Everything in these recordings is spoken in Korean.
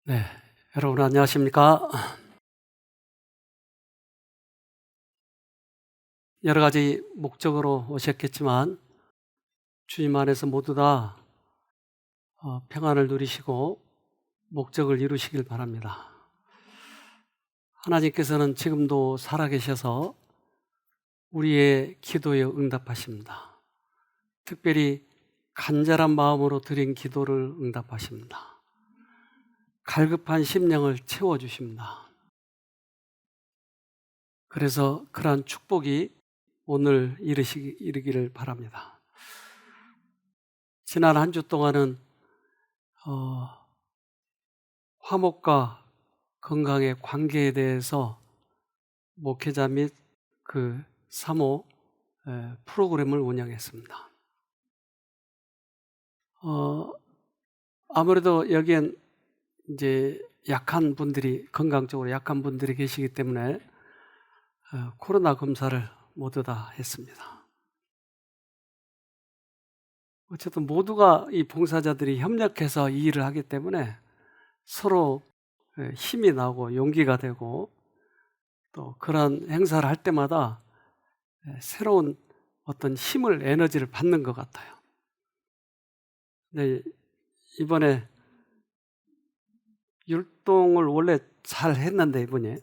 네, 여러분 안녕하십니까? 여러 가지 목적으로 오셨겠지만 주님 안에서 모두 다 평안을 누리시고 목적을 이루시길 바랍니다. 하나님께서는 지금도 살아계셔서 우리의 기도에 응답하십니다. 특별히 간절한 마음으로 드린 기도를 응답하십니다. 갈급한 심령을 채워주십니다. 그래서 그러한 축복이 오늘 이르기를 바랍니다. 지난 한 주 동안은 화목과 건강의 관계에 대해서 목회자 및 그 사모 프로그램을 운영했습니다. 아무래도 여기엔 이제 약한 분들이, 건강적으로 약한 분들이 계시기 때문에 코로나 검사를 모두 다 했습니다. 어쨌든 모두가 이 봉사자들이 협력해서 이 일을 하기 때문에 서로 힘이 나고 용기가 되고 또 그런 행사를 할 때마다 새로운 어떤 힘을, 에너지를 받는 것 같아요. 근데 이번에 율동을 원래 잘 했는데 이분이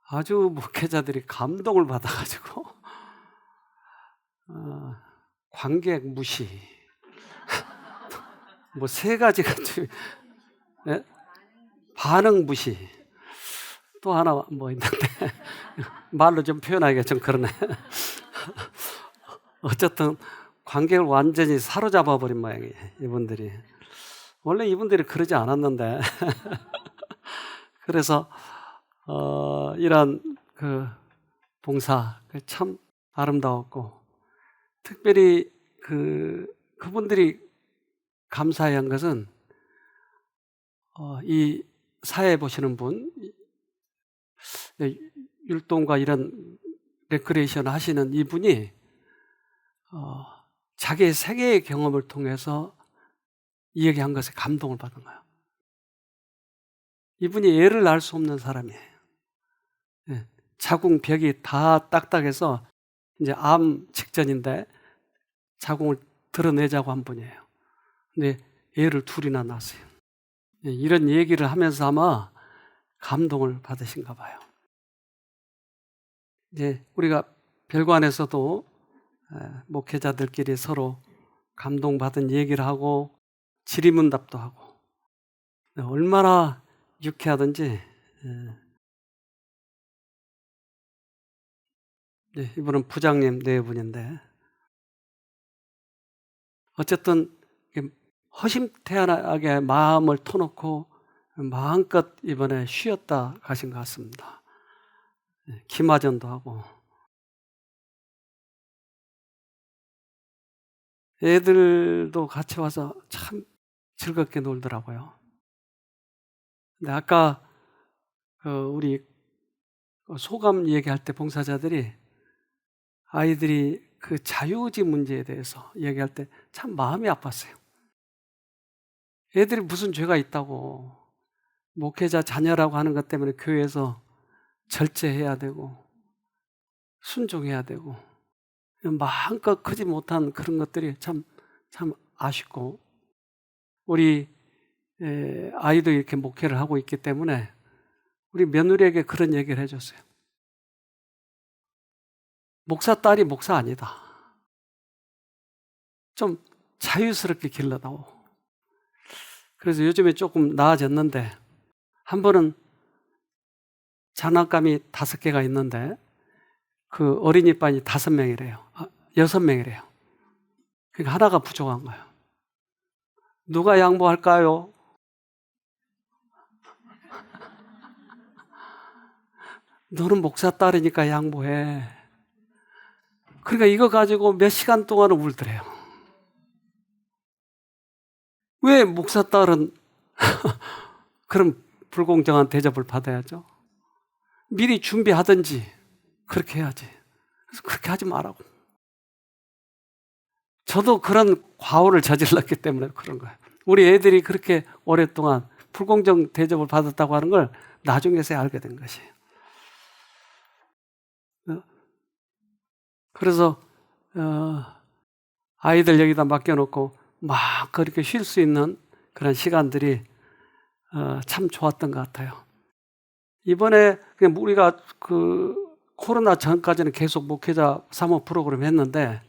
아주 목회자들이 감동을 받아가지고 관객 무시 뭐 세 가지가 반응 무시 또 하나 뭐 있는데 말로 좀 표현하기가 좀 그러네. 어쨌든 관객을 완전히 사로잡아 버린 모양이에요. 이분들이 원래 이분들이 그러지 않았는데 그래서 이런 그 봉사 참 아름다웠고, 특별히 그분들이 감사해야 한 것은 이 사회 보시는 분, 율동과 이런 레크레이션 하시는 이분이 자기의 생애의 경험을 통해서 이야기한 것에 감동을 받은 거예요. 이분이 애를 낳을 수 없는 사람이에요. 자궁 벽이 다 딱딱해서 이제 암 직전인데 자궁을 드러내자고 한 분이에요. 근데 애를 둘이나 낳았어요. 이런 얘기를 하면서 아마 감동을 받으신가 봐요. 이제 우리가 별관에서도 목회자들끼리 서로 감동받은 얘기를 하고 질의문답도 하고 얼마나 유쾌하든지. 이분은 부장님 네 분인데 어쨌든 허심탄회하게 마음을 터놓고 마음껏 이번에 쉬었다 가신 것 같습니다. 기마전도 하고 애들도 같이 와서 참 즐겁게 놀더라고요. 근데 아까 우리 소감 얘기할 때 봉사자들이 아이들이 그 자유의지 문제에 대해서 얘기할 때 참 마음이 아팠어요. 애들이 무슨 죄가 있다고 목회자 자녀라고 하는 것 때문에 교회에서 절제해야 되고 순종해야 되고 마음껏 크지 못한 그런 것들이 참 아쉽고, 우리 아이도 이렇게 목회를 하고 있기 때문에 우리 며느리에게 그런 얘기를 해줬어요. 목사 딸이 목사 아니다. 좀 자유스럽게 길러다오. 그래서 요즘에 조금 나아졌는데, 한 번은 장난감이 5개가 있는데 그 어린이반이 5명이래요. 6명이래요. 그러니까 하나가 부족한 거예요. 누가 양보할까요? 너는 목사 딸이니까 양보해. 그러니까 이거 가지고 몇 시간 동안을 울더래요. 왜 목사 딸은 그런 불공정한 대접을 받아야죠? 미리 준비하든지 그렇게 해야지. 그래서 그렇게 하지 말라고. 저도 그런 과오를 저질렀기 때문에 그런 거예요. 우리 애들이 그렇게 오랫동안 불공정 대접을 받았다고 하는 걸 나중에서야 알게 된 것이에요. 그래서 아이들 여기다 맡겨놓고 막 그렇게 쉴 수 있는 그런 시간들이 참 좋았던 것 같아요. 이번에 그냥 우리가 그 코로나 전까지는 계속 목회자 사모 프로그램 했는데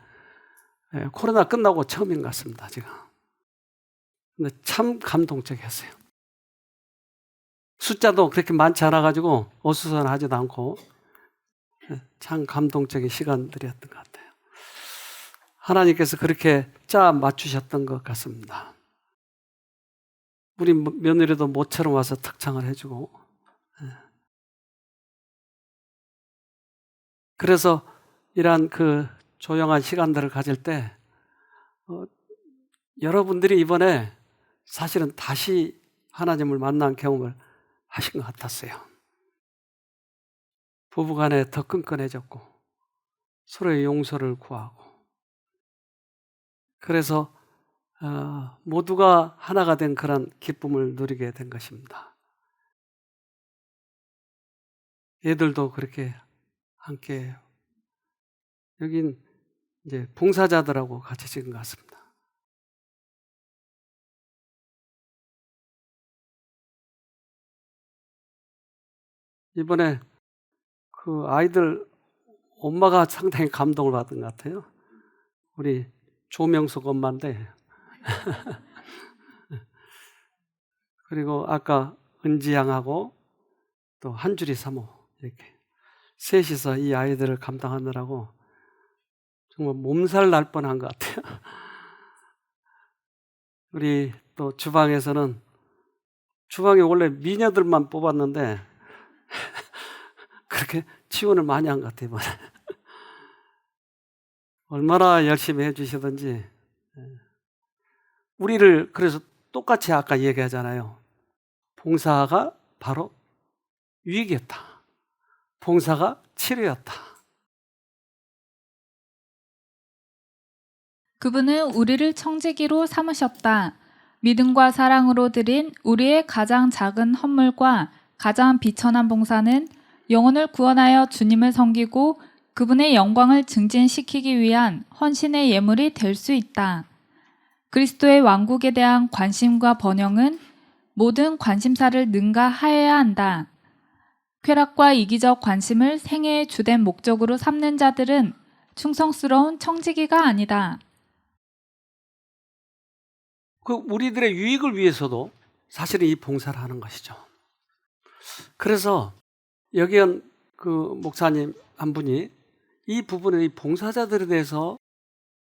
코로나 끝나고 처음인 것 같습니다, 지금. 근데 참 감동적이었어요. 숫자도 그렇게 많지 않아가지고 어수선하지도 않고 참 감동적인 시간들이었던 것 같아요. 하나님께서 그렇게 짜 맞추셨던 것 같습니다. 우리 며느리도 모처럼 와서 특창을 해주고, 그래서 이러한 그 조용한 시간들을 가질 때 여러분들이 이번에 사실은 다시 하나님을 만난 경험을 하신 것 같았어요. 부부간에 더 끈끈해졌고 서로의 용서를 구하고, 그래서 모두가 하나가 된 그런 기쁨을 누리게 된 것입니다. 애들도 그렇게 함께, 여긴 이제 봉사자들하고 같이 찍은 것 같습니다. 이번에 그 아이들 엄마가 상당히 감동을 받은 것 같아요. 우리 조명숙 엄마인데 그리고 아까 은지양하고 또 한주리 사모 이렇게 셋이서 이 아이들을 감당하느라고 정말 몸살 날 뻔한 것 같아요. 우리 또 주방에서는, 주방에 원래 미녀들만 뽑았는데 그렇게 지원을 많이 한 것 같아요, 이번에. 얼마나 열심히 해주시던지. 우리를 그래서 똑같이 아까 얘기하잖아요. 봉사가 바로 유익이었다. 봉사가 치료였다. 그분은 우리를 청지기로 삼으셨다. 믿음과 사랑으로 드린 우리의 가장 작은 헌물과 가장 비천한 봉사는 영혼을 구원하여 주님을 섬기고 그분의 영광을 증진시키기 위한 헌신의 예물이 될 수 있다. 그리스도의 왕국에 대한 관심과 번영은 모든 관심사를 능가하여야 한다. 쾌락과 이기적 관심을 생애의 주된 목적으로 삼는 자들은 충성스러운 청지기가 아니다. 그 우리들의 유익을 위해서도 사실은 이 봉사를 하는 것이죠. 그래서 여기 그 목사님 한 분이 이 부분에 이 봉사자들에 대해서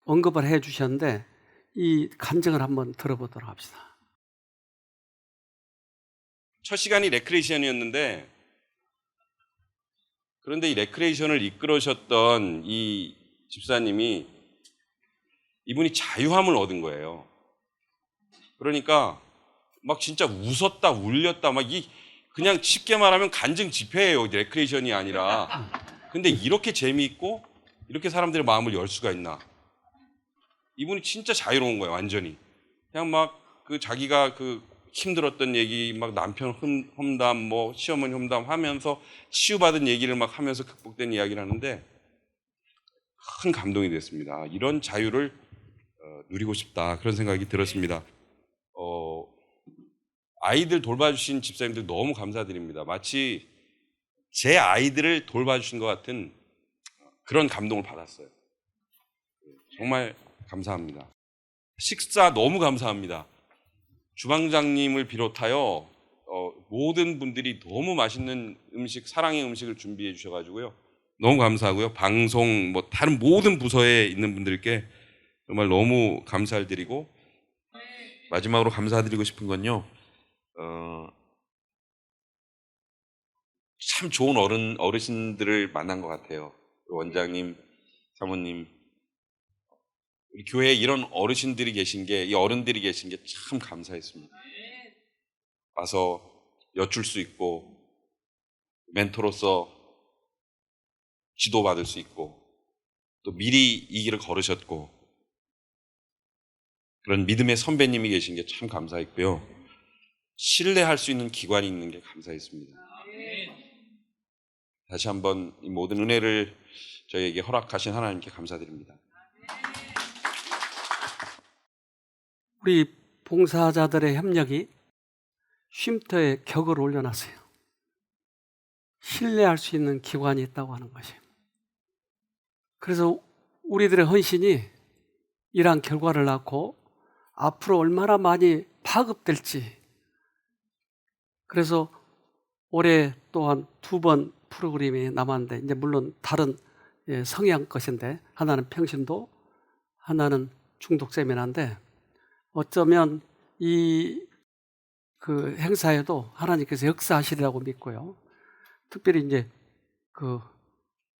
언급을 해 주셨는데 이 간증을 한번 들어보도록 합시다. 첫 시간이 레크레이션이었는데, 그런데 이 레크레이션을 이끌으셨던 이 집사님이, 이분이 자유함을 얻은 거예요. 그러니까 막 진짜 웃었다 울렸다 막 그냥 쉽게 말하면 간증 집회예요. 레크레이션이 아니라. 근데 이렇게 재미있고 이렇게 사람들의 마음을 열 수가 있나. 이분이 진짜 자유로운 거예요. 완전히. 그냥 막 그 자기가 그 힘들었던 얘기, 막 남편 험담, 뭐 시어머니 험담 하면서 치유받은 얘기를 막 하면서 극복된 이야기를 하는데 큰 감동이 됐습니다. 이런 자유를 누리고 싶다, 그런 생각이 들었습니다. 아이들 돌봐주신 집사님들 너무 감사드립니다. 마치 제 아이들을 돌봐주신 것 같은 그런 감동을 받았어요. 정말 감사합니다. 식사 너무 감사합니다. 주방장님을 비롯하여 모든 분들이 너무 맛있는 음식, 사랑의 음식을 준비해 주셔가지고요. 너무 감사하고요. 방송, 뭐 다른 모든 부서에 있는 분들께 정말 너무 감사를 드리고, 마지막으로 감사드리고 싶은 건요. 참 좋은 어르신들을 만난 것 같아요. 원장님, 사모님, 우리 교회에 이런 어르신들이 계신 게, 이 어른들이 계신 게 참 감사했습니다. 와서 여쭐 수 있고, 멘토로서 지도받을 수 있고, 또 미리 이 길을 걸으셨고, 그런 믿음의 선배님이 계신 게 참 감사했고요. 신뢰할 수 있는 기관이 있는 게 감사했습니다. 다시 한번 이 모든 은혜를 저희에게 허락하신 하나님께 감사드립니다. 우리 봉사자들의 협력이 쉼터에 격을 올려놨어요. 신뢰할 수 있는 기관이 있다고 하는 것이. 그래서 우리들의 헌신이 이러한 결과를 낳고 앞으로 얼마나 많이 파급될지. 그래서 올해 또한 2번 프로그램이 남았는데, 이제 물론 다른 성향 것인데, 하나는 평신도, 하나는 중독 세미나인데, 어쩌면 이 그 행사에도 하나님께서 역사하시리라고 믿고요. 특별히 이제 그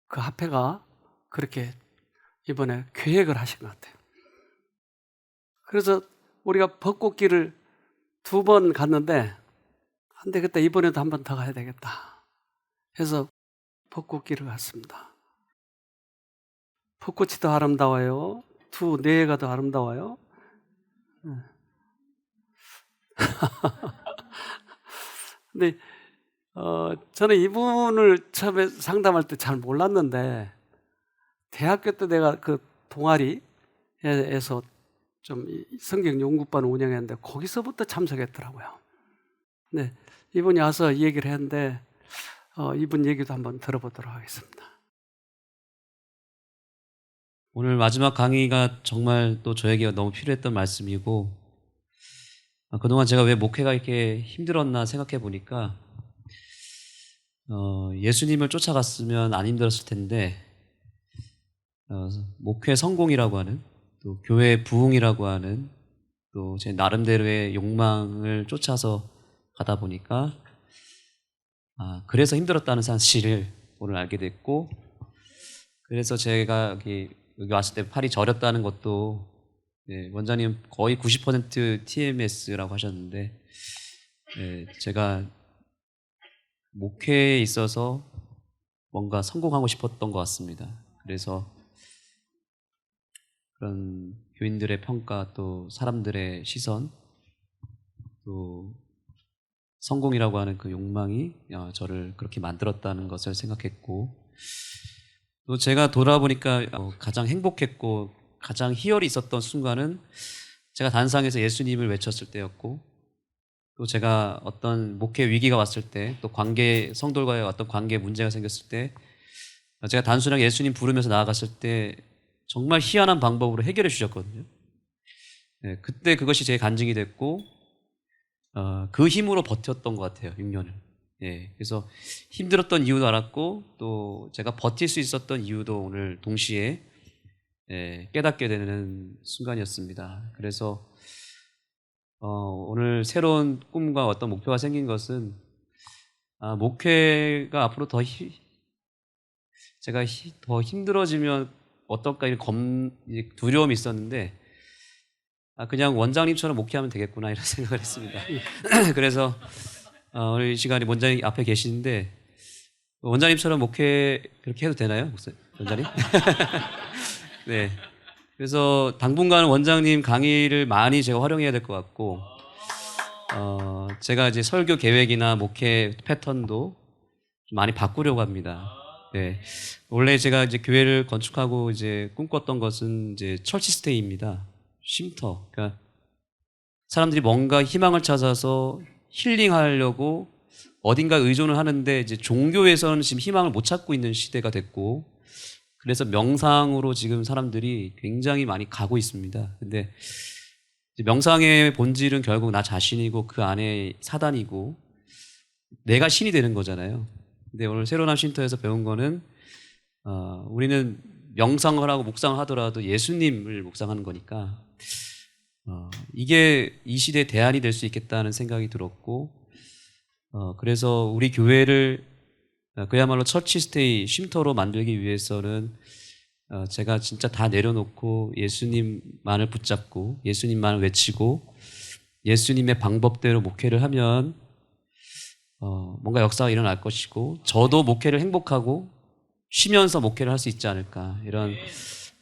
합회가 그렇게 이번에 계획을 하신 것 같아요. 그래서 우리가 벚꽃길을 2번 갔는데, 안 되겠다, 이번에도 한 번 더 가야 되겠다 해서 벚꽃길을 갔습니다. 벚꽃이 더 아름다워요. 내가 더 아름다워요. 근데 저는 이분을 처음에 상담할 때 잘 몰랐는데, 대학교 때 내가 그 동아리에서 좀 성경 연구반을 운영했는데 거기서부터 참석했더라고요. 네, 이분이 와서 이 얘기를 했는데 이분 얘기도 한번 들어보도록 하겠습니다. 오늘 마지막 강의가 정말 또 저에게 너무 필요했던 말씀이고, 그동안 제가 왜 목회가 이렇게 힘들었나 생각해 보니까 예수님을 쫓아갔으면 안 힘들었을 텐데, 목회 성공이라고 하는, 또 교회 부흥이라고 하는, 또 제 나름대로의 욕망을 쫓아서 가다 보니까 그래서 힘들었다는 사실을 오늘 알게 됐고, 그래서 제가 여기 왔을 때 팔이 저렸다는 것도, 원장님 거의 90% TMS라고 하셨는데, 제가 목회에 있어서 뭔가 성공하고 싶었던 것 같습니다. 그래서 그런 교인들의 평가, 또 사람들의 시선, 또 성공이라고 하는 그 욕망이 저를 그렇게 만들었다는 것을 생각했고, 또 제가 돌아보니까 가장 행복했고 가장 희열이 있었던 순간은 제가 단상에서 예수님을 외쳤을 때였고, 또 제가 어떤 목회 위기가 왔을 때, 또 성도들과의 어떤 관계에 문제가 생겼을 때 제가 단순하게 예수님 부르면서 나아갔을 때 정말 희한한 방법으로 해결해 주셨거든요. 그때 그것이 제 간증이 됐고, 그 힘으로 버텼던 것 같아요, 6년을. 그래서 힘들었던 이유도 알았고, 또 제가 버틸 수 있었던 이유도 오늘 동시에 깨닫게 되는 순간이었습니다. 그래서 오늘 새로운 꿈과 어떤 목표가 생긴 것은, 목회가 앞으로 제가 더 힘들어지면 어떨까 이런 두려움이 있었는데, 그냥 원장님처럼 목회하면 되겠구나 이런 생각을 했습니다. 그래서 오늘 이 시간에 원장님 앞에 계시는데, 원장님처럼 목회 그렇게 해도 되나요, 원장님? 네. 그래서 당분간은 원장님 강의를 많이 제가 활용해야 될 것 같고, 제가 이제 설교 계획이나 목회 패턴도 좀 많이 바꾸려고 합니다. 네. 원래 제가 이제 교회를 건축하고 이제 꿈꿨던 것은 이제 처치 스테이입니다. 쉼터. 그러니까 사람들이 뭔가 희망을 찾아서 힐링하려고 어딘가 의존을 하는데, 이제 종교에서는 지금 희망을 못 찾고 있는 시대가 됐고, 그래서 명상으로 지금 사람들이 굉장히 많이 가고 있습니다. 근데 명상의 본질은 결국 나 자신이고 그 안에 사단이고 내가 신이 되는 거잖아요. 근데 오늘 새로운 쉼터에서 배운 거는 우리는 명상을 하고 묵상을 하더라도 예수님을 묵상하는 거니까 이게 이 시대의 대안이 될 수 있겠다는 생각이 들었고, 그래서 우리 교회를 그야말로 처치스테이 쉼터로 만들기 위해서는 제가 진짜 다 내려놓고 예수님만을 붙잡고 예수님만을 외치고 예수님의 방법대로 목회를 하면 뭔가 역사가 일어날 것이고, 저도 목회를 행복하고 쉬면서 목회를 할 수 있지 않을까, 이런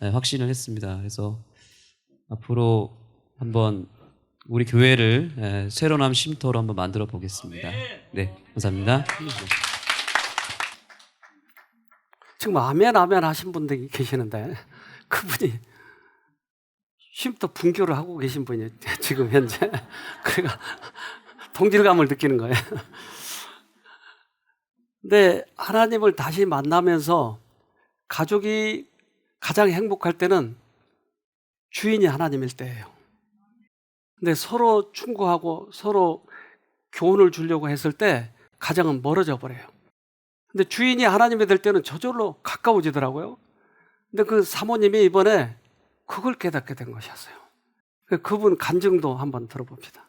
확신을 했습니다. 그래서 앞으로 한번 우리 교회를 새로남 쉼터로 한번 만들어 보겠습니다. 네, 감사합니다. 지금 아멘 아멘 하신 분들이 계시는데 그분이 쉼터 분교를 하고 계신 분이에요. 지금 현재. 그러니까 동질감을 느끼는 거예요. 근데 하나님을 다시 만나면서 가족이 가장 행복할 때는 주인이 하나님일 때예요. 근데 서로 충고하고 서로 교훈을 주려고 했을 때 가정은 멀어져 버려요. 근데 주인이 하나님이 될 때는 저절로 가까워지더라고요. 근데 그 사모님이 이번에 그걸 깨닫게 된 것이었어요. 그분 간증도 한번 들어봅시다.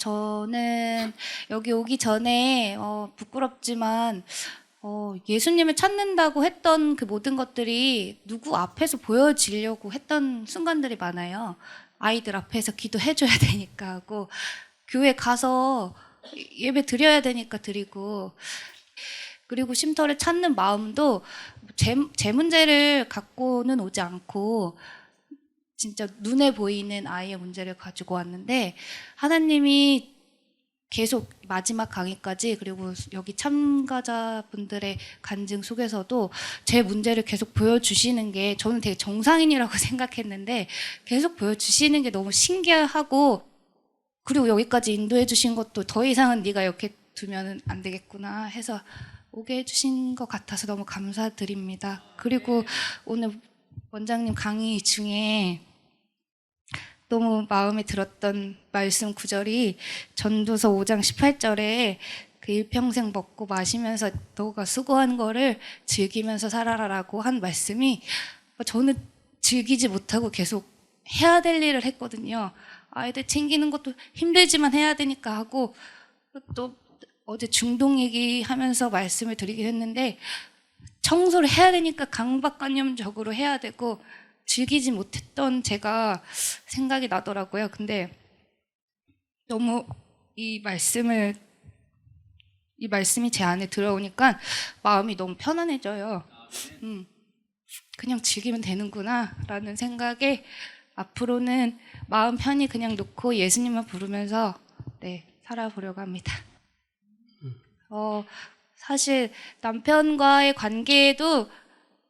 저는 여기 오기 전에 부끄럽지만 예수님을 찾는다고 했던 그 모든 것들이 누구 앞에서 보여지려고 했던 순간들이 많아요. 아이들 앞에서 기도해줘야 되니까 하고, 교회 가서 예배 드려야 되니까 드리고, 그리고 쉼터를 찾는 마음도 제 문제를 갖고는 오지 않고 진짜 눈에 보이는 아이의 문제를 가지고 왔는데, 하나님이 계속 마지막 강의까지, 그리고 여기 참가자분들의 간증 속에서도 제 문제를 계속 보여주시는 게, 저는 되게 정상인이라고 생각했는데 계속 보여주시는 게 너무 신기하고, 그리고 여기까지 인도해 주신 것도 더 이상은 네가 이렇게 두면 안 되겠구나 해서 오게 해주신 것 같아서 너무 감사드립니다. 그리고 오늘 원장님 강의 중에 너무 마음에 들었던 말씀 구절이 전도서 5장 18절에 그 일평생 먹고 마시면서 너가 수고한 거를 즐기면서 살아라라고 한 말씀이, 저는 즐기지 못하고 계속 해야 될 일을 했거든요. 아이들 챙기는 것도 힘들지만 해야 되니까 하고, 또 어제 중동 얘기하면서 말씀을 드리긴 했는데 청소를 해야 되니까 강박관념적으로 해야 되고 즐기지 못했던 제가 생각이 나더라고요. 근데 너무 이 말씀이 제 안에 들어오니까 마음이 너무 편안해져요. 그냥 즐기면 되는구나 라는 생각에 앞으로는 마음 편히 그냥 놓고 예수님만 부르면서 살아보려고 합니다. 사실 남편과의 관계에도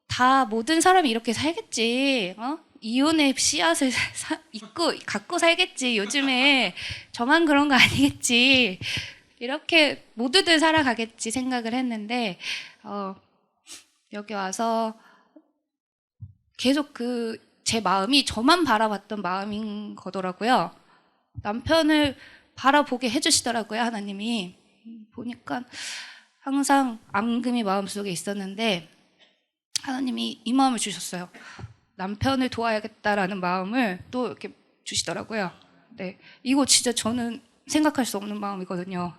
다 모든 사람이 이렇게 살겠지, 이혼의 씨앗을 갖고 살겠지, 요즘에 저만 그런 거 아니겠지, 이렇게 모두들 살아가겠지 생각을 했는데, 여기 와서 계속 제 마음이 저만 바라봤던 마음인 거더라고요. 남편을 바라보게 해주시더라고요, 하나님이. 보니까 항상 앙금이 마음속에 있었는데 하나님이 이 마음을 주셨어요. 남편을 도와야겠다라는 마음을 또 이렇게 주시더라고요. 네, 이거 진짜 저는 생각할 수 없는 마음이거든요.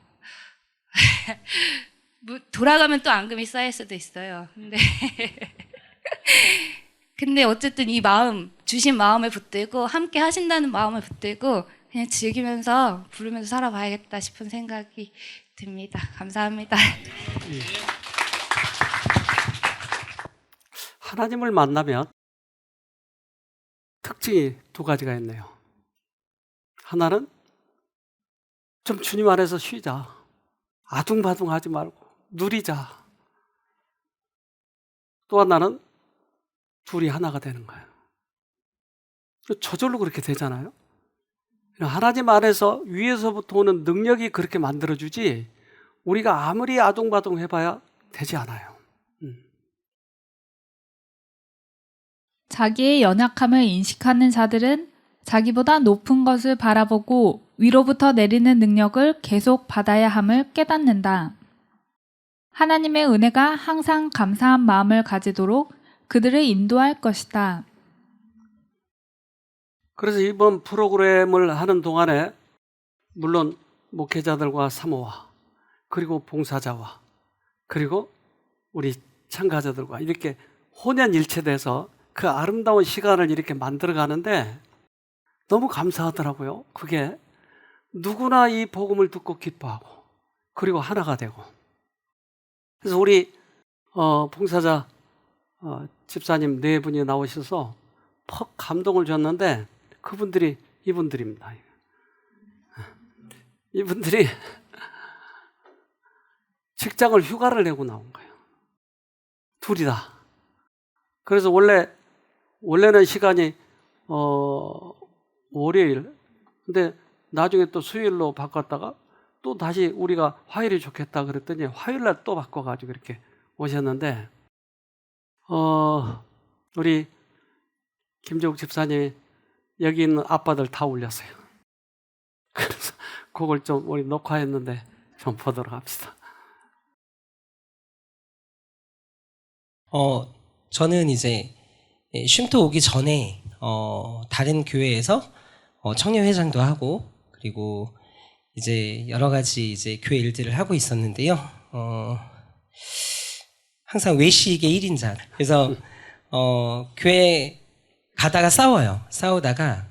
돌아가면 또 앙금이 쌓일 수도 있어요. 근데 어쨌든 이 마음, 주신 마음을 붙들고 함께 하신다는 마음을 붙들고 그냥 즐기면서 부르면서 살아봐야겠다 싶은 생각이 듭니다. 감사합니다. 하나님을 만나면 특징이 두 가지가 있네요. 하나는 좀 주님 안에서 쉬자. 아둥바둥하지 말고 누리자. 또 하나는 둘이 하나가 되는 거예요. 저절로 그렇게 되잖아요. 하나님 안에서 위에서부터 오는 능력이 그렇게 만들어주지 우리가 아무리 아둥바둥 해봐야 되지 않아요. 자기의 연약함을 인식하는 자들은 자기보다 높은 것을 바라보고 위로부터 내리는 능력을 계속 받아야 함을 깨닫는다. 하나님의 은혜가 항상 감사한 마음을 가지도록 그들을 인도할 것이다. 그래서 이번 프로그램을 하는 동안에 물론 목회자들과 사모와 그리고 봉사자와 그리고 우리 참가자들과 이렇게 혼연일체돼서 그 아름다운 시간을 이렇게 만들어 가는데 너무 감사하더라고요. 그게 누구나 이 복음을 듣고 기뻐하고 그리고 하나가 되고. 그래서 우리 봉사자 집사님 네 분이 나오셔서 퍽 감동을 줬는데 그분들이 이분들입니다. 이분들이 직장을 휴가를 내고 나온 거예요. 둘이 다. 그래서 원래는 시간이 월요일, 근데 나중에 또 수요일로 바꿨다가 또 다시 우리가 화요일이 좋겠다 그랬더니 화요일날 또 바꿔가지고 이렇게 오셨는데, 우리 김종욱 집사님이 여기 있는 아빠들 다 울렸어요. 그래서 그걸 좀 우리 녹화했는데 좀 보도록 합시다. 저는 이제 쉼터 오기 전에 다른 교회에서 청년회장도 하고, 그리고 이제 여러 가지 이제 교회 일들을 하고 있었는데요. 항상 외식의 1인자. 그래서 교회 가다가 싸우다가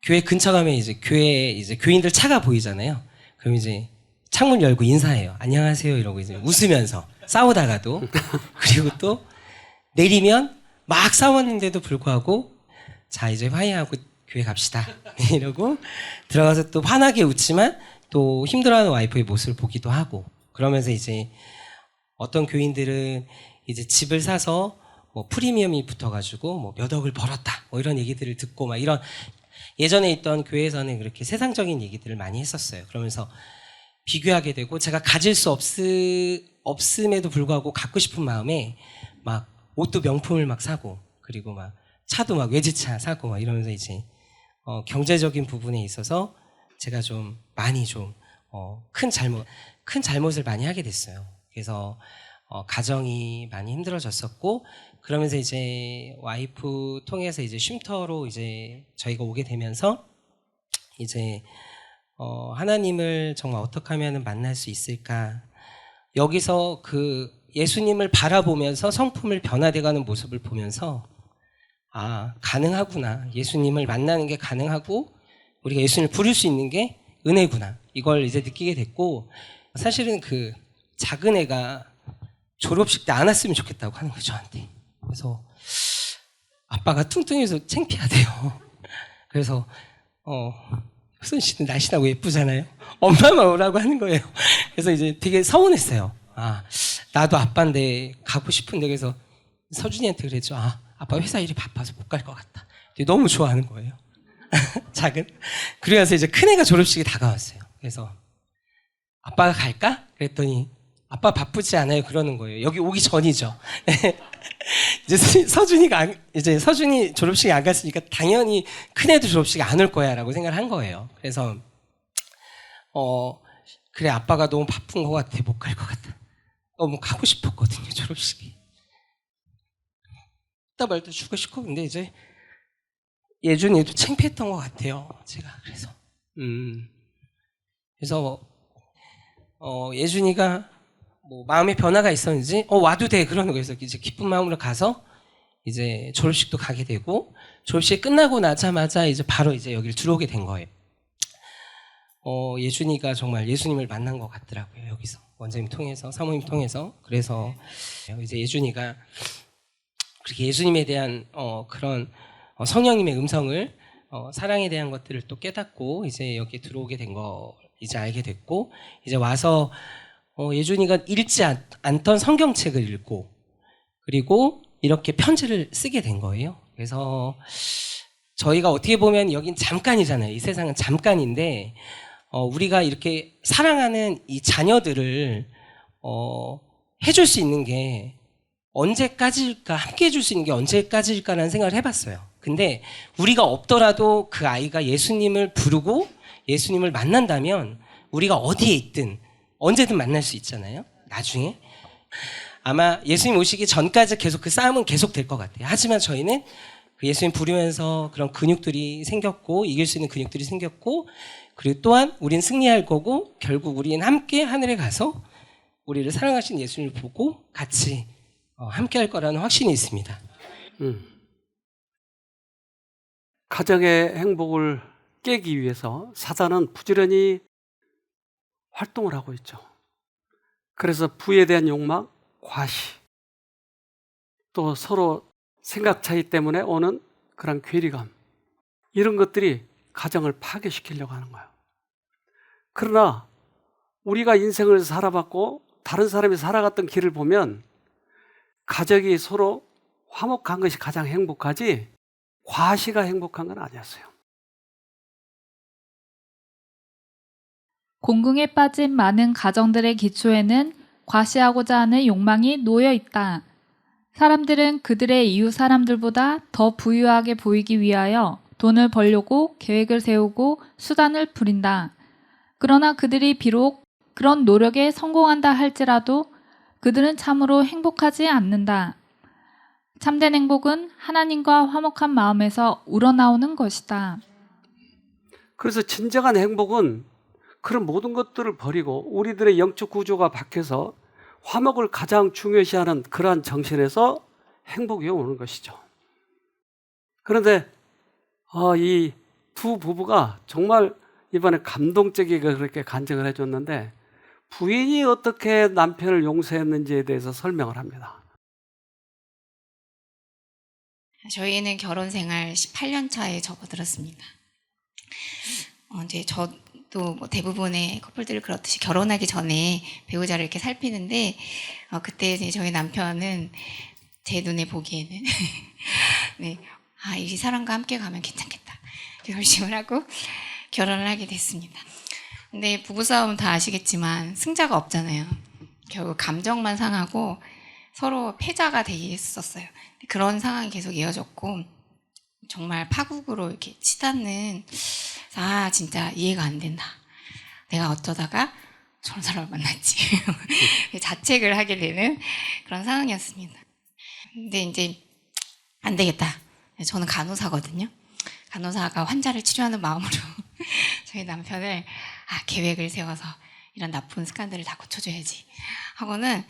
교회 근처 가면 이제 교회 이제 교인들 차가 보이잖아요. 그럼 이제 창문 열고 인사해요. 안녕하세요 이러고 이제 웃으면서 싸우다가도. 그리고 또 내리면 막 싸웠는데도 불구하고 자 이제 화해하고 교회 갑시다 이러고 들어가서 또 환하게 웃지만 또 힘들어하는 와이프의 모습을 보기도 하고, 그러면서 이제 어떤 교인들은 이제 집을 사서 뭐 프리미엄이 붙어가지고 뭐 몇 억을 벌었다 뭐 이런 얘기들을 듣고, 막 이런 예전에 있던 교회에서는 그렇게 세상적인 얘기들을 많이 했었어요. 그러면서 비교하게 되고, 제가 가질 수 없음에도 불구하고 갖고 싶은 마음에 막 옷도 명품을 막 사고, 그리고 막 차도 막 외제차 사고 막 이러면서 이제 경제적인 부분에 있어서 제가 좀 많이 좀 큰 잘못을 많이 하게 됐어요. 그래서 가정이 많이 힘들어졌었고, 그러면서 이제 와이프 통해서 이제 쉼터로 이제 저희가 오게 되면서 이제 하나님을 정말 어떻게 하면 만날 수 있을까, 여기서 그 예수님을 바라보면서 성품을 변화돼가는 모습을 보면서 아 가능하구나, 예수님을 만나는 게 가능하고 우리가 예수님을 부를 수 있는 게 은혜구나, 이걸 이제 느끼게 됐고, 사실은 그 작은 애가 졸업식 때 안 왔으면 좋겠다고 하는 거죠 저한테. 그래서 아빠가 뚱뚱해서 창피하대요. 그래서 효선 씨는 날씬하고 예쁘잖아요. 엄마만 오라고 하는 거예요. 그래서 이제 되게 서운했어요. 아 나도 아빠인데 가고 싶은데. 그래서 서준이한테 그랬죠. 아 아빠 회사 일이 바빠서 못 갈 것 같다. 너무 좋아하는 거예요. 작은. 그래서 이제 큰애가 졸업식이 다가왔어요. 그래서 아빠가 갈까? 그랬더니 아빠 바쁘지 않아요 그러는 거예요. 여기 오기 전이죠. 이제 이제 서준이 졸업식에 안 갔으니까 당연히 큰애도 졸업식에 안 올 거야라고 생각을 한 거예요. 그래서 그래 아빠가 너무 바쁜 것 같아 못 갈 것 같다. 너무 가고 싶었거든요 졸업식에. 이따 말도 주고 싶고. 근데 이제 예준이도 창피했던 것 같아요 제가. 그래서 예준이가 뭐 마음의 변화가 있었는지 와도 돼 그러는 거예요. 그래서 이제 기쁜 마음으로 가서 이제 졸업식도 가게 되고, 졸업식 끝나고 나자마자 이제 바로 이제 여기를 들어오게 된 거예요. 예준이가 정말 예수님을 만난 것 같더라고요 여기서, 원장님 통해서, 사모님 통해서. 그래서 이제 예준이가 그렇게 예수님에 대한 그런 성령님의 음성을 사랑에 대한 것들을 또 깨닫고 이제 여기 들어오게 된 거 이제 알게 됐고, 이제 와서 예준이가 읽지 않던 성경책을 읽고, 그리고 이렇게 편지를 쓰게 된 거예요. 그래서 저희가 어떻게 보면 여긴 잠깐이잖아요. 이 세상은 잠깐인데 우리가 이렇게 사랑하는 이 자녀들을 해줄 수 있는 게 언제까지일까, 함께 해줄 수 있는 게 언제까지일까라는 생각을 해봤어요. 근데 우리가 없더라도 그 아이가 예수님을 부르고 예수님을 만난다면 우리가 어디에 있든 언제든 만날 수 있잖아요 나중에. 아마 예수님 오시기 전까지 계속 그 싸움은 계속 될 것 같아요. 하지만 저희는 그 예수님 부르면서 그런 근육들이 생겼고, 이길 수 있는 근육들이 생겼고, 그리고 또한 우린 승리할 거고, 결국 우리는 함께 하늘에 가서 우리를 사랑하신 예수님을 보고 같이 함께 할 거라는 확신이 있습니다. 가정의 행복을 깨기 위해서 사단은 부지런히 활동을 하고 있죠. 그래서 부에 대한 욕망, 과시, 또 서로 생각 차이 때문에 오는 그런 괴리감, 이런 것들이 가정을 파괴시키려고 하는 거예요. 그러나 우리가 인생을 살아봤고 다른 사람이 살아갔던 길을 보면 가족이 서로 화목한 것이 가장 행복하지 과시가 행복한 건 아니었어요. 공궁에 빠진 많은 가정들의 기초에는 과시하고자 하는 욕망이 놓여 있다. 사람들은 그들의 이웃 사람들보다 더 부유하게 보이기 위하여 돈을 벌려고 계획을 세우고 수단을 부린다. 그러나 그들이 비록 그런 노력에 성공한다 할지라도 그들은 참으로 행복하지 않는다. 참된 행복은 하나님과 화목한 마음에서 우러나오는 것이다. 그래서 진정한 행복은 그런 모든 것들을 버리고 우리들의 영적 구조가 바뀌어서 화목을 가장 중요시하는 그러한 정신에서 행복이 오는 것이죠. 그런데 이 두 부부가 정말 이번에 감동적이게 그렇게 간증을 해줬는데 부인이 어떻게 남편을 용서했는지에 대해서 설명을 합니다. 저희는 결혼 생활 18년 차에 접어들었습니다. 이제 저도 뭐 대부분의 커플들을 그렇듯이 결혼하기 전에 배우자를 이렇게 살피는데 그때 이제 저희 남편은 제 눈에 보기에는 네, 이 사람과 함께 가면 괜찮겠다 결심을 하고 결혼을 하게 됐습니다. 근데 부부싸움은 다 아시겠지만 승자가 없잖아요. 결국 감정만 상하고 서로 패자가 되었었어요. 그런 상황이 계속 이어졌고 정말 파국으로 이렇게 치닫는 진짜 이해가 안 된다. 내가 어쩌다가 저런 사람을 만났지. 자책을 하게 되는 그런 상황이었습니다. 근데 이제 안 되겠다. 저는 간호사거든요. 간호사가 환자를 치료하는 마음으로 저희 남편을 계획을 세워서 이런 나쁜 습관들을 다 고쳐줘야지 하고는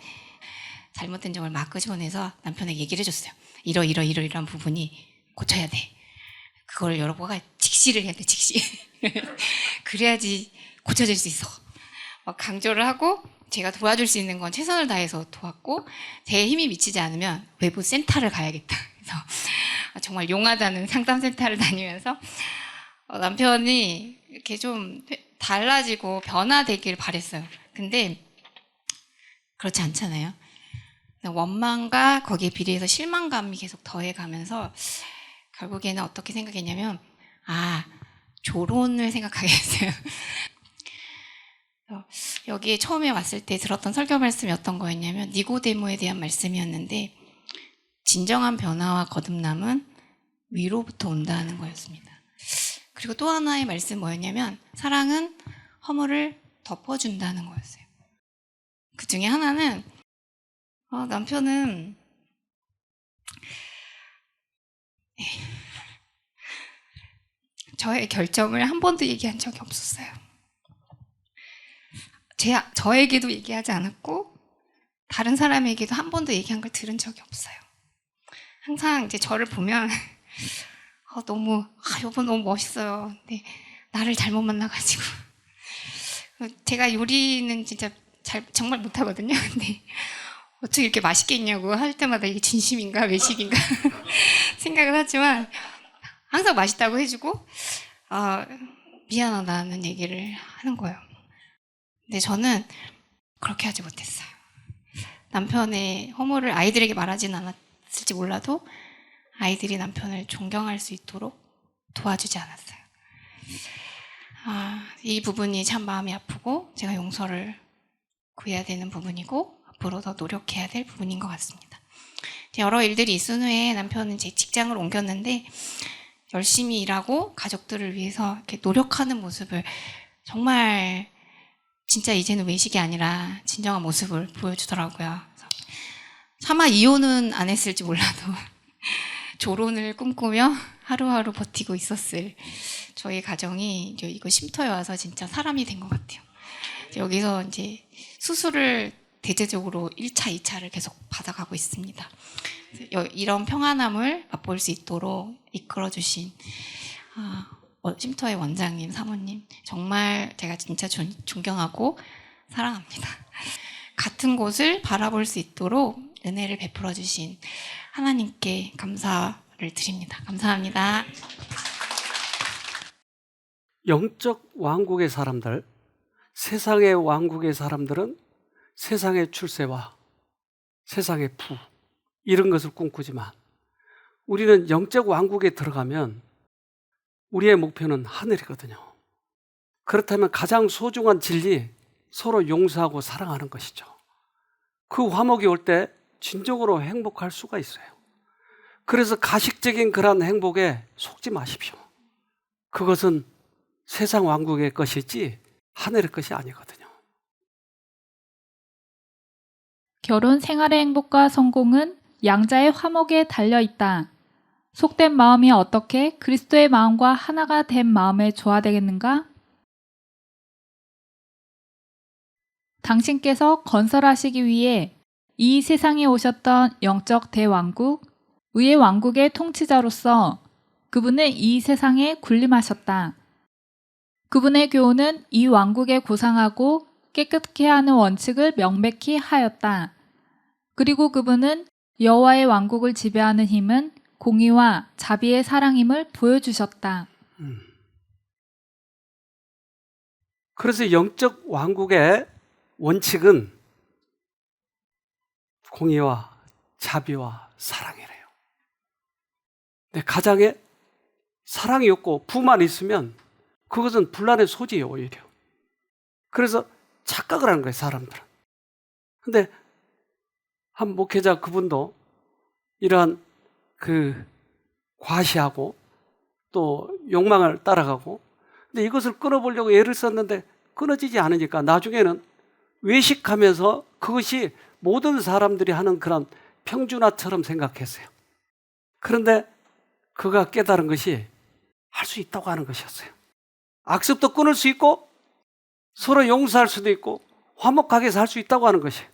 잘못된 점을 막 끄집어내서 남편에게 얘기를 해줬어요. 이런 부분이 고쳐야 돼. 그걸 여러분가 직시를 해야 돼, 직시. 그래야지 고쳐질 수 있어. 막 강조를 하고 제가 도와줄 수 있는 건 최선을 다해서 도왔고 제 힘이 미치지 않으면 외부 센터를 가야겠다. 그래서 정말 용하다는 상담센터를 다니면서 남편이 이렇게 좀 달라지고 변화되길 바랬어요. 근데 그렇지 않잖아요. 원망과 거기에 비례해서 실망감이 계속 더해가면서 결국에는 어떻게 생각했냐면 조론을 생각하게 됐어요. 여기에 처음에 왔을 때 들었던 설교 말씀이 어떤 거였냐면 니고데모에 대한 말씀이었는데 진정한 변화와 거듭남은 위로부터 온다는 거였습니다. 그리고 또 하나의 말씀 뭐였냐면 사랑은 허물을 덮어준다는 거였어요. 그 중에 하나는 남편은 저의 결정을 한 번도 얘기한 적이 없었어요. 저에게도 얘기하지 않았고 다른 사람에게도 한 번도 얘기한 걸 들은 적이 없어요. 항상 이제 저를 보면 여보 너무 멋있어요. 근데 나를 잘못 만나가지고 제가 요리는 진짜 정말 못하거든요. 근데 어떻게 이렇게 맛있게 있냐고 할 때마다 이게 진심인가 외식인가 생각을 하지만 항상 맛있다고 해주고 미안하다는 얘기를 하는 거예요. 근데 저는 그렇게 하지 못했어요. 남편의 허물을 아이들에게 말하진 않았을지 몰라도 아이들이 남편을 존경할 수 있도록 도와주지 않았어요. 이 부분이 참 마음이 아프고 제가 용서를 구해야 되는 부분이고 앞으로 더 노력해야 될 부분인 것 같습니다. 여러 일들이 있은 후에 남편은 제 직장을 옮겼는데 열심히 일하고 가족들을 위해서 이렇게 노력하는 모습을 정말 진짜 이제는 외식이 아니라 진정한 모습을 보여주더라고요. 차마 이혼은 안 했을지 몰라도 조론을 꿈꾸며 하루하루 버티고 있었을 저희 가정이 이거 쉼터에 와서 진짜 사람이 된 것 같아요. 여기서 이제 수술을 대대적으로 1차, 2차를 계속 받아가고 있습니다. 이런 평안함을 맛볼 수 있도록 이끌어주신 쉼터의 원장님, 사모님 정말 제가 진짜 존경하고 사랑합니다. 같은 곳을 바라볼 수 있도록 은혜를 베풀어 주신 하나님께 감사를 드립니다. 감사합니다. 영적 왕국의 사람들, 세상의 왕국의 사람들은 세상의 출세와 세상의 부, 이런 것을 꿈꾸지만 우리는 영적 왕국에 들어가면 우리의 목표는 하늘이거든요. 그렇다면 가장 소중한 진리, 서로 용서하고 사랑하는 것이죠. 그 화목이 올 때 진정으로 행복할 수가 있어요. 그래서 가식적인 그런 행복에 속지 마십시오. 그것은 세상 왕국의 것이지 하늘의 것이 아니거든요. 결혼 생활의 행복과 성공은 양자의 화목에 달려 있다. 속된 마음이 어떻게 그리스도의 마음과 하나가 된 마음에 조화되겠는가? 당신께서 건설하시기 위해 이 세상에 오셨던 영적 대왕국, 의의 왕국의 통치자로서 그분은 이 세상에 군림하셨다. 그분의 교훈은 이 왕국에 고상하고 깨끗게 하는 원칙을 명백히 하였다. 그리고 그분은 여호와의 왕국을 지배하는 힘은 공의와 자비의 사랑임을 보여주셨다. 그래서 영적 왕국의 원칙은 공의와 자비와 사랑이래요. 근데 가정에 사랑이 없고 부만 있으면 그것은 분란의 소지예요, 오히려. 그래서 착각을 하는 거예요, 사람들은. 근데 한 목회자 그분도 이러한 과시하고 또 욕망을 따라가고, 근데 이것을 끊어보려고 애를 썼는데 끊어지지 않으니까 나중에는 외식하면서 그것이 모든 사람들이 하는 그런 평준화처럼 생각했어요. 그런데 그가 깨달은 것이 할 수 있다고 하는 것이었어요. 악습도 끊을 수 있고 서로 용서할 수도 있고 화목하게 살 수 있다고 하는 것이에요.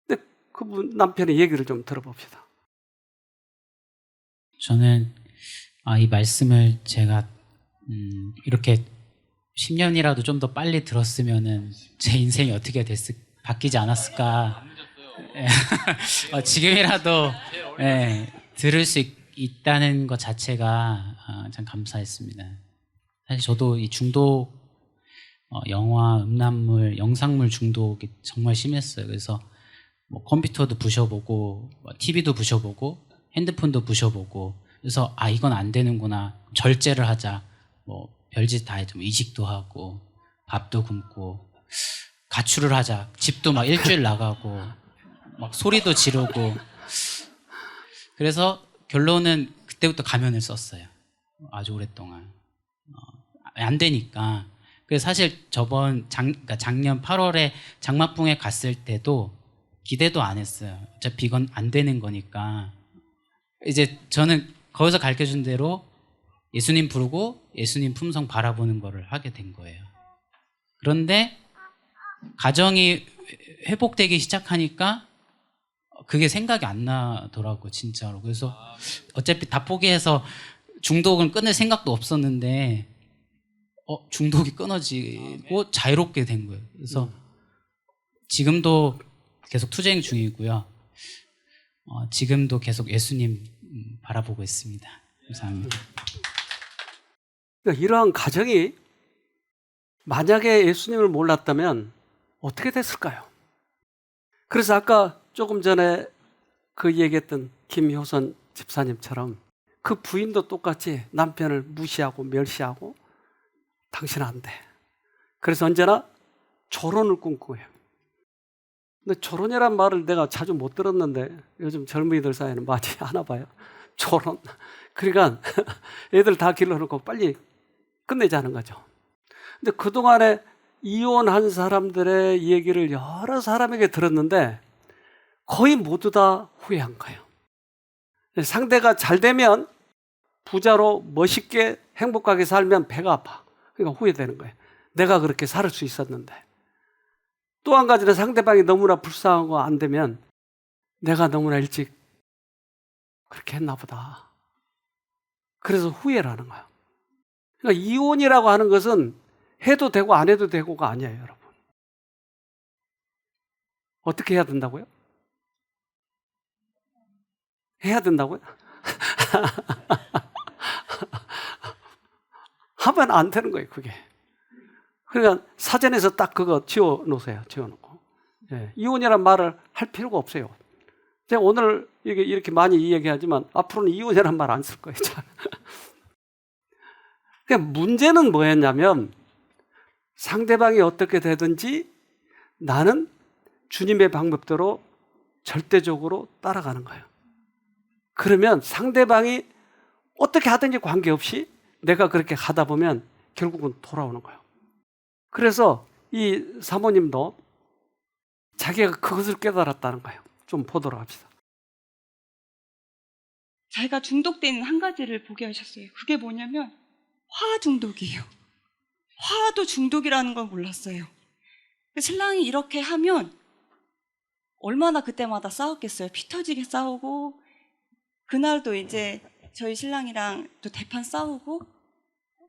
근데 그분 남편의 얘기를 좀 들어봅시다. 저는 이 말씀을 제가 이렇게 10년이라도 좀 더 빨리 들었으면은 제 인생이 어떻게 바뀌지 않았을까. 지금이라도 들을 수 있다는 것 자체가 참 감사했습니다. 사실 저도 이 중독, 영화, 음란물, 영상물 중독이 정말 심했어요. 그래서 뭐 컴퓨터도 부셔보고, TV도 부셔보고, 핸드폰도 부셔보고, 그래서 이건 안 되는구나, 절제를 하자, 뭐 별짓 다 해도 이직도 하고, 밥도 굶고, 가출을 하자, 집도 막 일주일 나가고, 막 소리도 지르고. 그래서 결론은 그때부터 가면을 썼어요. 아주 오랫동안. 안 되니까. 그래서 사실 그러니까 작년 8월에 장마풍에 갔을 때도 기대도 안 했어요. 어차피 이건 안 되는 거니까. 이제 저는 거기서 가르쳐준 대로 예수님 부르고 예수님 품성 바라보는 거를 하게 된 거예요. 그런데 가정이 회복되기 시작하니까 그게 생각이 안 나더라고요, 진짜로. 그래서 어차피 다 포기해서 중독은 끊을 생각도 없었는데 중독이 끊어지고 자유롭게 된 거예요. 그래서 지금도 계속 투쟁 중이고요. 지금도 계속 예수님 바라보고 있습니다. 감사합니다. 그러니까 이러한 가정이 만약에 예수님을 몰랐다면 어떻게 됐을까요? 그래서 아까 조금 전에 그 얘기했던 김효선 집사님처럼 그 부인도 똑같이 남편을 무시하고 멸시하고 당신은 안 돼. 그래서 언제나 조론을 꿈꾸고요. 근데 조론이란 말을 내가 자주 못 들었는데 요즘 젊은이들 사이에는 많이 하나 봐요. 조론. 그러니까 애들 다 길러놓고 빨리 끝내자는 거죠. 근데 그동안에 이혼한 사람들의 얘기를 여러 사람에게 들었는데 거의 모두 다 후회한 거예요. 상대가 잘 되면 부자로 멋있게 행복하게 살면 배가 아파. 그러니까 후회되는 거예요. 내가 그렇게 살 수 있었는데. 또 한 가지는 상대방이 너무나 불쌍하고 안 되면 내가 너무나 일찍 그렇게 했나 보다. 그래서 후회를 하는 거예요. 그러니까 이혼이라고 하는 것은 해도 되고 안 해도 되고가 아니에요, 여러분. 어떻게 해야 된다고요? 해야 된다고요? 하면 안 되는 거예요, 그게. 그러니까 사전에서 딱 그거 지워 놓으세요. 지워놓고. 예, 이혼이라는 말을 할 필요가 없어요. 제가 오늘 이렇게 많이 이야기하지만 앞으로는 이혼이라는 말 안 쓸 거예요. 그러니까 문제는 뭐였냐면 상대방이 어떻게 되든지 나는 주님의 방법대로 절대적으로 따라가는 거예요. 그러면 상대방이 어떻게 하든지 관계없이 내가 그렇게 가다 보면 결국은 돌아오는 거예요. 그래서 이 사모님도 자기가 그것을 깨달았다는 거예요. 좀 보도록 합시다. 자기가 중독된 한 가지를 보게 하셨어요. 그게 뭐냐면 화 중독이에요. 화도 중독이라는 걸 몰랐어요. 신랑이 이렇게 하면 얼마나 그때마다 싸웠겠어요. 피 터지게 싸우고, 그날도 이제 저희 신랑이랑 또 대판 싸우고,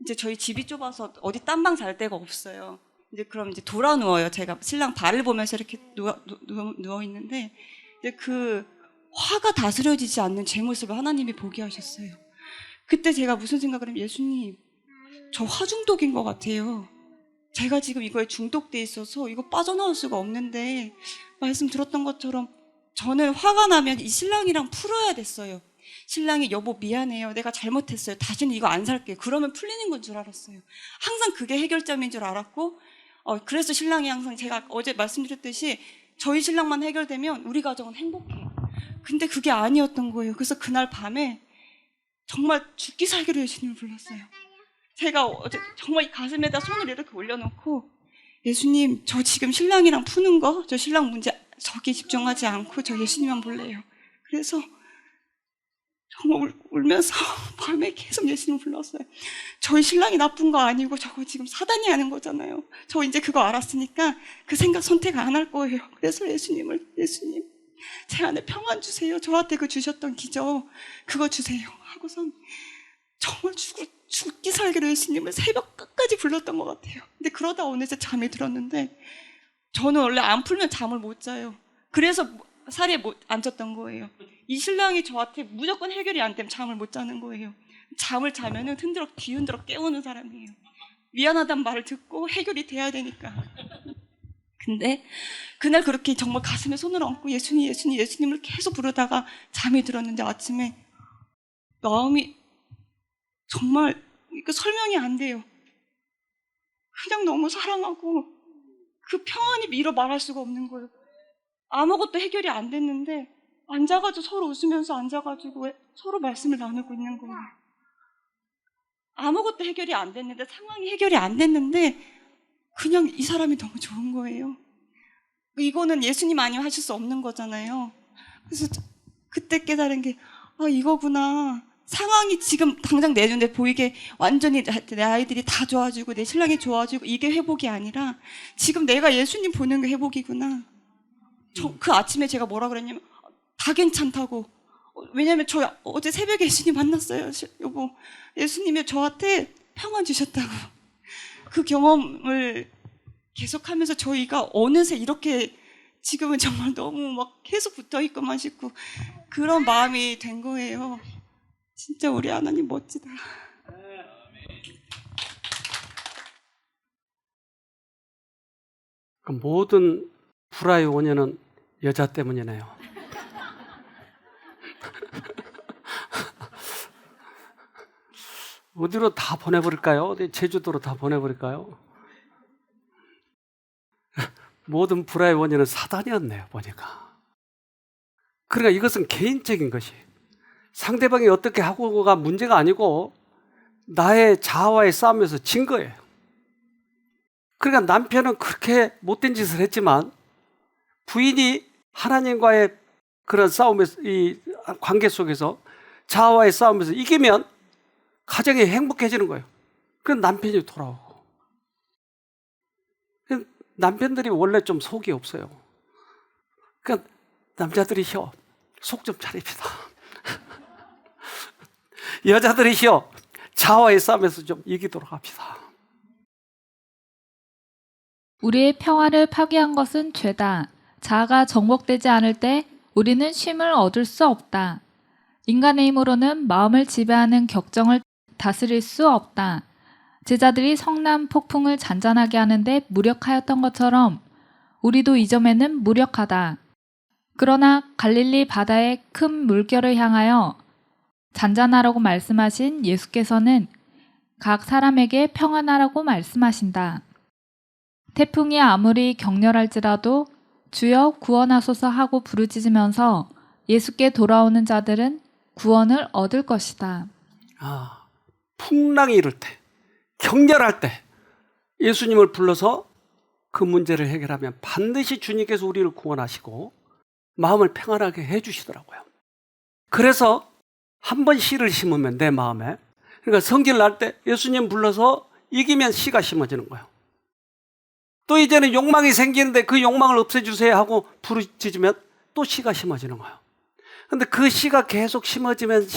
이제 저희 집이 좁아서 어디 딴방 잘 데가 없어요. 이제 그럼 이제 돌아 누워요. 제가 신랑 발을 보면서 이렇게 누워 있는데, 이제 그 화가 다스려지지 않는 제 모습을 하나님이 보게 하셨어요. 그때 제가 무슨 생각을 하면, 예수님, 저 화 중독인 것 같아요. 제가 지금 이거에 중독돼 있어서 이거 빠져나올 수가 없는데, 말씀 들었던 것처럼 저는 화가 나면 이 신랑이랑 풀어야 됐어요. 신랑이 여보 미안해요. 내가 잘못했어요. 다시는 이거 안 살게요. 그러면 풀리는 건 줄 알았어요. 항상 그게 해결점인 줄 알았고, 그래서 신랑이 항상 제가 어제 말씀드렸듯이 저희 신랑만 해결되면 우리 가정은 행복해요. 근데 그게 아니었던 거예요. 그래서 그날 밤에 정말 죽기 살기로 예수님을 불렀어요. 제가 어제 정말 가슴에다 손을 이렇게 올려놓고, 예수님, 저 지금 신랑이랑 푸는 거, 저 신랑 문제 저기 집중하지 않고 저 예수님만 볼래요. 그래서 정말 울면서 밤에 계속 예수님 불렀어요. 저희 신랑이 나쁜 거 아니고 저거 지금 사단이 하는 거잖아요. 저 이제 그거 알았으니까 그 생각 선택 안 할 거예요. 그래서 예수님, 제 안에 평안 주세요. 저한테 그 주셨던 기적, 그거 주세요. 하고선 정말 죽기 살기로 예수님을 새벽 끝까지 불렀던 것 같아요. 근데 그러다 어느새 잠이 들었는데, 저는 원래 안 풀면 잠을 못 자요. 그래서 자리에 앉았던 거예요. 이 신랑이 저한테 무조건 해결이 안 되면 잠을 못 자는 거예요. 잠을 자면은 뒤흔들어 깨우는 사람이에요. 미안하다는 말을 듣고 해결이 돼야 되니까. 근데 그날 그렇게 정말 가슴에 손을 얹고 예수님을 계속 부르다가 잠이 들었는데, 아침에 마음이 정말 이거 설명이 안 돼요. 그냥 너무 사랑하고 그 평안이 미뤄 말할 수가 없는 거예요. 아무것도 해결이 안 됐는데 앉아가지고 서로 웃으면서 앉아가지고 서로 말씀을 나누고 있는 거예요. 아무것도 해결이 안 됐는데, 상황이 해결이 안 됐는데 그냥 이 사람이 너무 좋은 거예요. 이거는 예수님 아니면 하실 수 없는 거잖아요. 그래서 그때 깨달은 게, 이거구나. 상황이 지금 당장 내 눈에 보이게 완전히 내 아이들이 다 좋아지고 내 신랑이 좋아지고 이게 회복이 아니라 지금 내가 예수님 보는 게 회복이구나. 그 아침에 제가 뭐라 그랬냐면 다 괜찮다고. 왜냐면 저 어제 새벽에 예수님 만났어요. 여보, 예수님이 저한테 평안 주셨다고. 그 경험을 계속하면서 저희가 어느새 이렇게 지금은 정말 너무 막 계속 붙어있고만 싶고 그런 마음이 된 거예요. 진짜 우리 하나님 멋지다. 그 모든 불화의 원인은 여자 때문이네요. 어디로 다 보내버릴까요? 어디 제주도로 다 보내버릴까요? 모든 불화의 원인은 사단이었네요, 보니까. 그러니까 이것은 개인적인 것이, 상대방이 어떻게 하고가 문제가 아니고 나의 자아와의 싸움에서 진 거예요. 그러니까 남편은 그렇게 못된 짓을 했지만 부인이 하나님과의 그런 싸움에서, 이 관계 속에서 자아와의 싸움에서 이기면 가정이 행복해지는 거예요. 그럼 남편이 돌아오고. 남편들이 원래 좀 속이 없어요. 그러니까 남자들이요, 속 좀 차립시다. 여자들이요, 자아와의 싸움에서 좀 이기도록 합시다. 우리의 평화를 파괴한 것은 죄다. 자아가 정복되지 않을 때 우리는 쉼을 얻을 수 없다. 인간의 힘으로는 마음을 지배하는 격정을 다스릴 수 없다. 제자들이 성남 폭풍을 잔잔하게 하는데 무력하였던 것처럼 우리도 이 점에는 무력하다. 그러나 갈릴리 바다의 큰 물결을 향하여 잔잔하라고 말씀하신 예수께서는 각 사람에게 평안하라고 말씀하신다. 태풍이 아무리 격렬할지라도 주여 구원하소서 하고 부르짖으면서 예수께 돌아오는 자들은 구원을 얻을 것이다. 풍랑이 이럴 때, 격렬할 때 예수님을 불러서 그 문제를 해결하면 반드시 주님께서 우리를 구원하시고 마음을 평안하게 해주시더라고요. 그래서 한 번 씨를 심으면 내 마음에, 그러니까 성질 날 때 예수님 불러서 이기면 씨가 심어지는 거예요. 또 이제는 욕망이 생기는데 그 욕망을 없애주세요 하고 부르짖으면 또 씨가 심어지는 거예요. 근데 그 씨가 계속 심어지면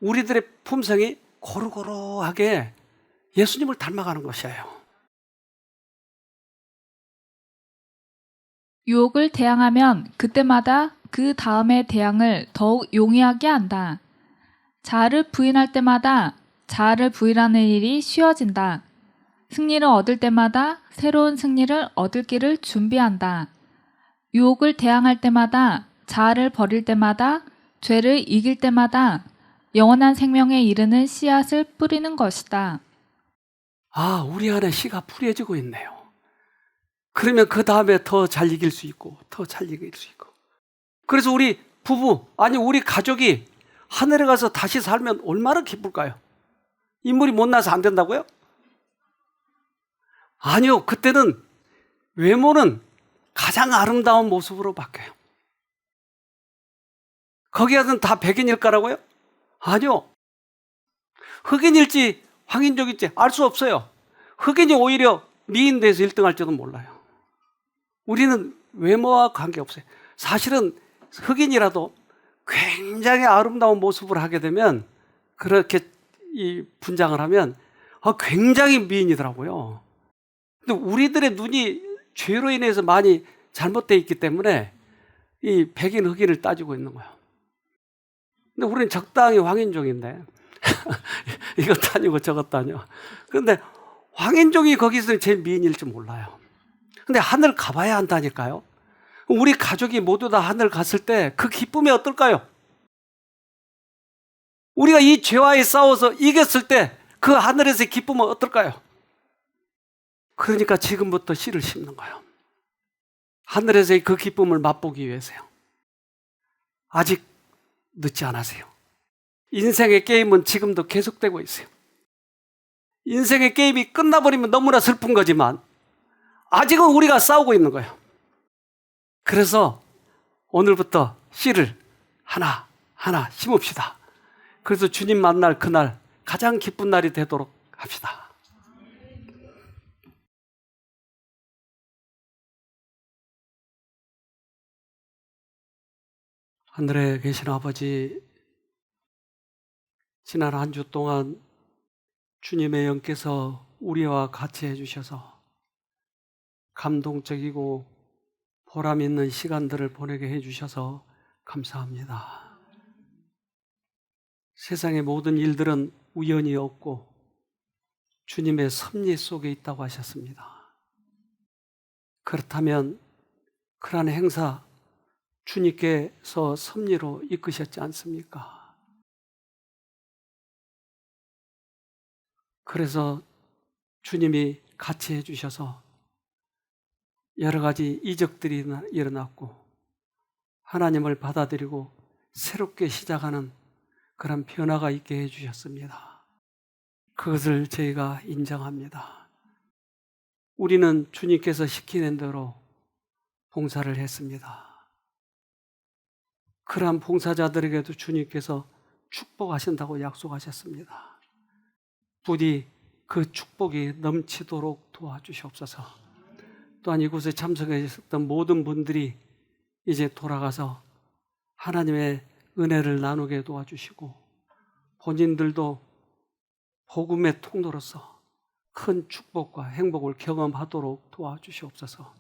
우리들의 품성이 고루고루하게 예수님을 닮아가는 것이에요. 유혹을 대항하면 그때마다 그 다음의 대항을 더욱 용이하게 한다. 자아를 부인할 때마다 자아를 부인하는 일이 쉬워진다. 승리를 얻을 때마다 새로운 승리를 얻을 길을 준비한다. 유혹을 대항할 때마다, 자아를 버릴 때마다, 죄를 이길 때마다 영원한 생명에 이르는 씨앗을 뿌리는 것이다. 우리 안에 씨가 뿌려지고 있네요. 그러면 그 다음에 더 잘 이길 수 있고, 더 잘 이길 수 있고. 그래서 우리 부부, 우리 가족이 하늘에 가서 다시 살면 얼마나 기쁠까요? 인물이 못나서 안 된다고요? 아니요, 그때는 외모는 가장 아름다운 모습으로 바뀌어요. 거기 가서는 다 백인일 거라고요? 아니요. 흑인일지 황인족일지 알 수 없어요. 흑인이 오히려 미인대에서 1등 할지도 몰라요. 우리는 외모와 관계없어요. 사실은 흑인이라도 굉장히 아름다운 모습을 하게 되면, 그렇게 이 분장을 하면 굉장히 미인이더라고요. 근데 우리들의 눈이 죄로 인해서 많이 잘못되어 있기 때문에 이 백인 흑인을 따지고 있는 거예요. 근데 우리는 적당히 황인종인데 이것도 아니고 저것도 아니고. 그런데 황인종이 거기서 제일 미인일지 몰라요. 근데 하늘 가봐야 한다니까요. 우리 가족이 모두 다 하늘 갔을 때 그 기쁨이 어떨까요? 우리가 이 죄와의 싸워서 이겼을 때 그 하늘에서의 기쁨은 어떨까요? 그러니까 지금부터 씨를 심는 거예요. 하늘에서의 그 기쁨을 맛보기 위해서요. 아직 늦지 않으세요. 인생의 게임은 지금도 계속되고 있어요. 인생의 게임이 끝나버리면 너무나 슬픈 거지만 아직은 우리가 싸우고 있는 거예요. 그래서 오늘부터 씨를 하나 심읍시다. 그래서 주님 만날 그날 가장 기쁜 날이 되도록 합시다. 하늘에 계신 아버지, 지난 한 주 동안 주님의 영께서 우리와 같이 해주셔서 감동적이고 보람 있는 시간들을 보내게 해주셔서 감사합니다. 세상의 모든 일들은 우연이 없고 주님의 섭리 속에 있다고 하셨습니다. 그렇다면 그러한 행사 주님께서 섭리로 이끄셨지 않습니까? 그래서 주님이 같이 해주셔서 여러 가지 이적들이 일어났고 하나님을 받아들이고 새롭게 시작하는 그런 변화가 있게 해주셨습니다. 그것을 저희가 인정합니다. 우리는 주님께서 시키는 대로 봉사를 했습니다. 그러한 봉사자들에게도 주님께서 축복하신다고 약속하셨습니다. 부디 그 축복이 넘치도록 도와주시옵소서. 또한 이곳에 참석하셨던 모든 분들이 이제 돌아가서 하나님의 은혜를 나누게 도와주시고 본인들도 복음의 통로로서 큰 축복과 행복을 경험하도록 도와주시옵소서.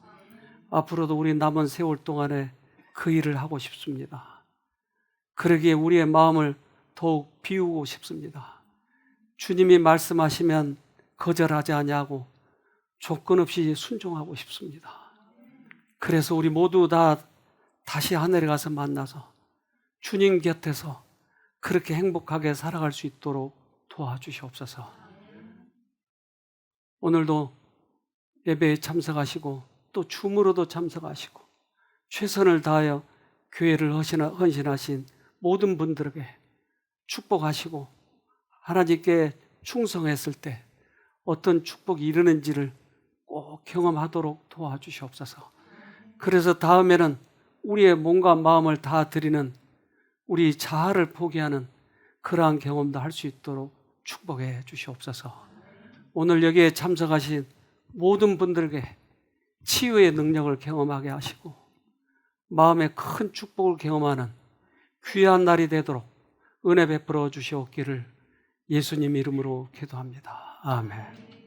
앞으로도 우리 남은 세월 동안에 그 일을 하고 싶습니다. 그러기에 우리의 마음을 더욱 비우고 싶습니다. 주님이 말씀하시면 거절하지 아니하고 조건 없이 순종하고 싶습니다. 그래서 우리 모두 다 다시 하늘에 가서 만나서 주님 곁에서 그렇게 행복하게 살아갈 수 있도록 도와주시옵소서. 오늘도 예배에 참석하시고 또 춤으로도 참석하시고 최선을 다하여 교회를 헌신하신 모든 분들에게 축복하시고 하나님께 충성했을 때 어떤 축복이 이르는지를 꼭 경험하도록 도와주시옵소서. 그래서 다음에는 우리의 몸과 마음을 다 드리는 우리 자아를 포기하는 그러한 경험도 할 수 있도록 축복해 주시옵소서. 오늘 여기에 참석하신 모든 분들에게 치유의 능력을 경험하게 하시고 마음의 큰 축복을 경험하는 귀한 날이 되도록 은혜 베풀어 주시옵기를 예수님 이름으로 기도합니다. 아멘.